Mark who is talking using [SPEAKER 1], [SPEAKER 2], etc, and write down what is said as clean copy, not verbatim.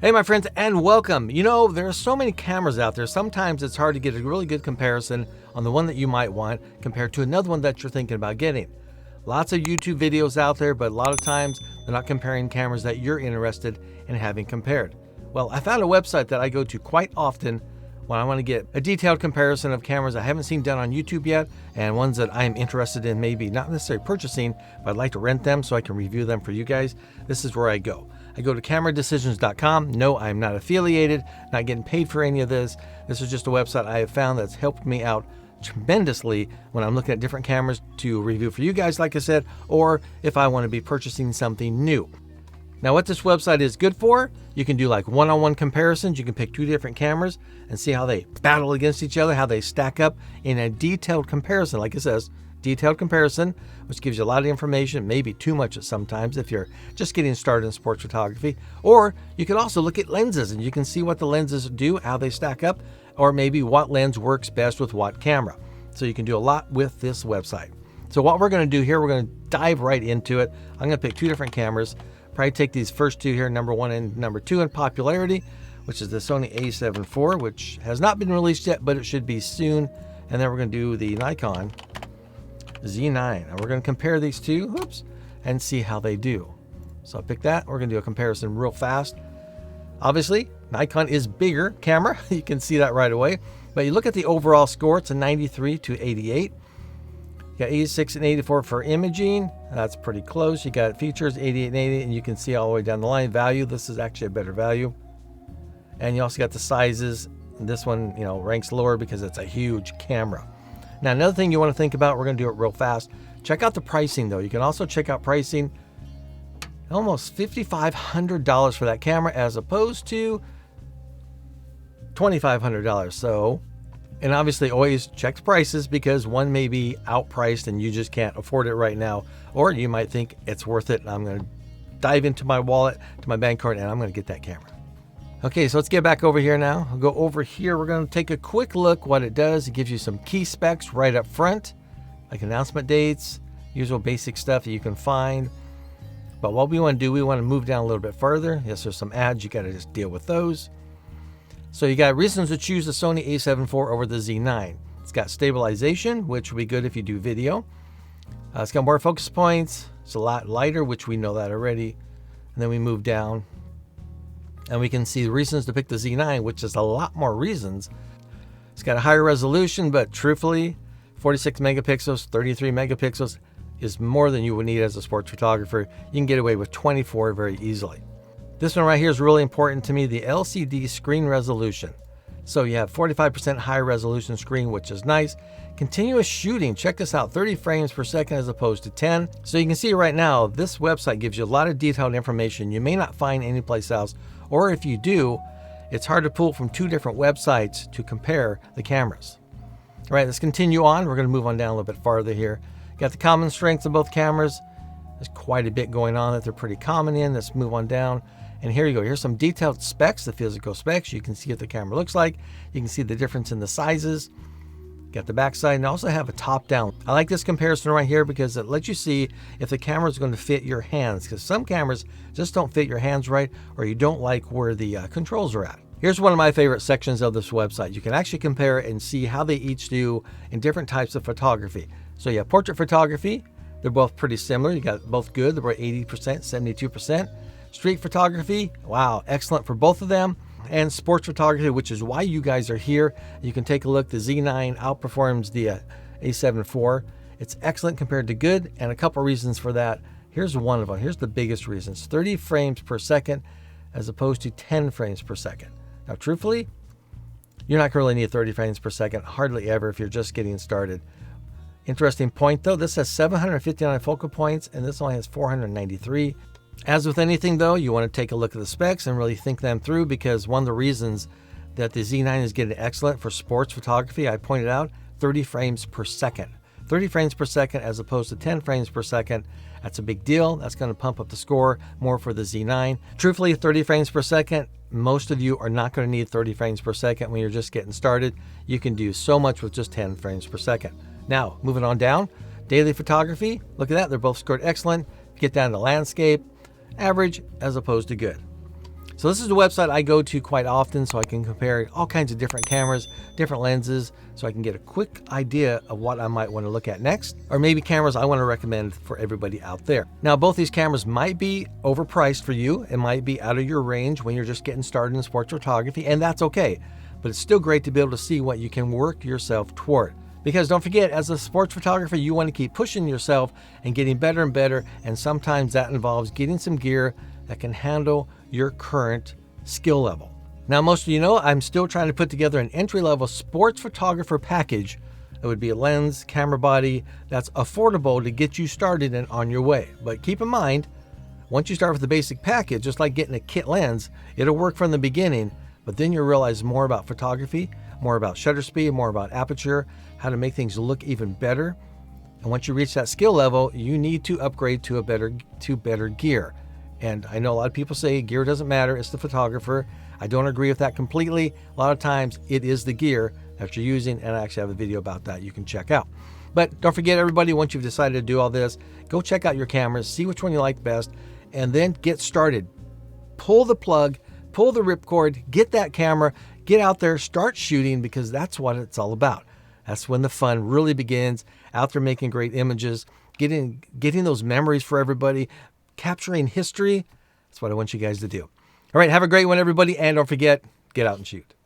[SPEAKER 1] Hey my friends, and welcome. You know, there are so many cameras out there, sometimes it's hard to get a really good comparison on the one that you might want compared to another one that you're thinking about getting. Lots of YouTube videos out there, but a lot of times they're not comparing cameras that you're interested in having compared. Well, I found a website that I go to quite often when I want to get a detailed comparison of cameras I haven't seen done on YouTube yet, and ones that I'm interested in maybe not necessarily purchasing, but I'd like to rent them so I can review them for you guys. This is where I go. I go to cameradecisions.com. No, I'm not affiliated, not getting paid for any of this. This is just a website I have found that's helped me out tremendously when I'm looking at different cameras to review for you guys, like I said, or if I want to be purchasing something new. Now, what this website is good for, you can do like one-on-one comparisons. You can pick two different cameras and see how they battle against each other, how they stack up in a detailed comparison. Like it says, detailed comparison, which gives you a lot of information, maybe too much at sometimes if you're just getting started in sports photography. Or you can also look at lenses and you can see what the lenses do, how they stack up, or maybe what lens works best with what camera. So you can do a lot with this website. So what we're going to do here, we're going to dive right into it. I'm going to pick two different cameras. Probably take these first two here, number one and number two in popularity, which is the Sony a7 IV, which has not been released yet, but it should be soon. And then we're going to do the Nikon Z9. And we're going to compare these two, and see how they do. So I'll pick that. We're going to do a comparison real fast. Obviously, Nikon is bigger camera. You can see that right away. But you look at the overall score, it's a 93 to 88. You got 86 and 84 for imaging. That's pretty close. You got features 88 and 80, and you can see all the way down the line. Value, this is actually a better value. And you also got the sizes. This one, ranks lower because it's a huge camera. Now, another thing you want to think about, we're going to do it real fast. Check out the pricing, though. You can also check out pricing. Almost $5,500 for that camera as opposed to $2,500. So, and obviously always check the prices because one may be outpriced and you just can't afford it right now. Or you might think it's worth it and I'm going to dive into my wallet, to my bank card, and I'm going to get that camera. Okay, so let's get back over here now. I'll go over here. We're going to take a quick look what it does. It gives you some key specs right up front, like announcement dates, usual basic stuff that you can find. But what we want to do, we want to move down a little bit further. Yes, there's some ads. You got to just deal with those. So you got reasons to choose the Sony a7 IV over the Z9. It's got stabilization, which will be good if you do video. It's got more focus points. It's a lot lighter, which we know that already. And then we move down, and we can see the reasons to pick the Z9, which is a lot more reasons. It's got a higher resolution, but truthfully, 46 megapixels, 33 megapixels is more than you would need as a sports photographer. You can get away with 24 very easily. This one right here is really important to me, the LCD screen resolution. So you have 45% higher resolution screen, which is nice. Continuous shooting, check this out, 30 frames per second as opposed to 10. So you can see right now, this website gives you a lot of detailed information you may not find anyplace else. Or if you do, it's hard to pull from two different websites to compare the cameras. All right, let's continue on. We're going to move on down a little bit farther here. Got the common strengths of both cameras. There's quite a bit going on that they're pretty common in. Let's move on down. And here you go. Here's some detailed specs, the physical specs. You can see what the camera looks like. You can see the difference in the sizes. Got the backside, and also have a top down. I like this comparison right here because it lets you see if the camera is going to fit your hands, because some cameras just don't fit your hands right, or you don't like where the controls are at. Here's one of my favorite sections of this website. You can actually compare and see how they each do in different types of photography. So you have portrait photography. They're both pretty similar. You got both good. They're about 80%, 72%. Street photography, wow, excellent for both of them. And sports photography, which is why you guys are here. You can take a look. The Z9 outperforms the a7 IV. It's excellent compared to good, and a couple reasons for that. Here's one of them. Here's the biggest reasons. 30 frames per second as opposed to 10 frames per second. Now, truthfully, you're not going to really need 30 frames per second, hardly ever if you're just getting started. Interesting point, though. This has 759 focal points, and this only has 493. As with anything, though, you want to take a look at the specs and really think them through, because one of the reasons that the Z9 is getting excellent for sports photography, I pointed out, 30 frames per second. 30 frames per second as opposed to 10 frames per second. That's a big deal. That's going to pump up the score more for the Z9. Truthfully, 30 frames per second, most of you are not going to need 30 frames per second when you're just getting started. You can do so much with just 10 frames per second. Now, moving on down, daily photography. Look at that. They're both scored excellent. Get down to landscape, average as opposed to good. So this is the website I go to quite often so I can compare all kinds of different cameras, different lenses, so I can get a quick idea of what I might want to look at next, or maybe cameras I want to recommend for everybody out there. Now, both these cameras might be overpriced for you. It might be out of your range when you're just getting started in sports photography, and that's okay. But it's still great to be able to see what you can work yourself toward. Because don't forget, as a sports photographer, you want to keep pushing yourself and getting better and better, and sometimes that involves getting some gear that can handle your current skill level. Now, most of you know I'm still trying to put together an entry-level sports photographer package. It would be a lens, camera body that's affordable to get you started and on your way. But keep in mind, once you start with the basic package, just like getting a kit lens, it'll work from the beginning, but then you'll realize more about photography, more about shutter speed, more about aperture, how to make things look even better. And once you reach that skill level, you need to upgrade to better gear. And I know a lot of people say gear doesn't matter, it's the photographer. I don't agree with that completely. A lot of times it is the gear that you're using, and I actually have a video about that you can check out. But don't forget, everybody, once you've decided to do all this, go check out your cameras, see which one you like best, and then get started. Pull the plug, pull the ripcord, get that camera, get out there, start shooting, because that's what it's all about. That's when the fun really begins, out there making great images, getting those memories for everybody, capturing history. That's what I want you guys to do. All right, have a great one, everybody, and don't forget, get out and shoot.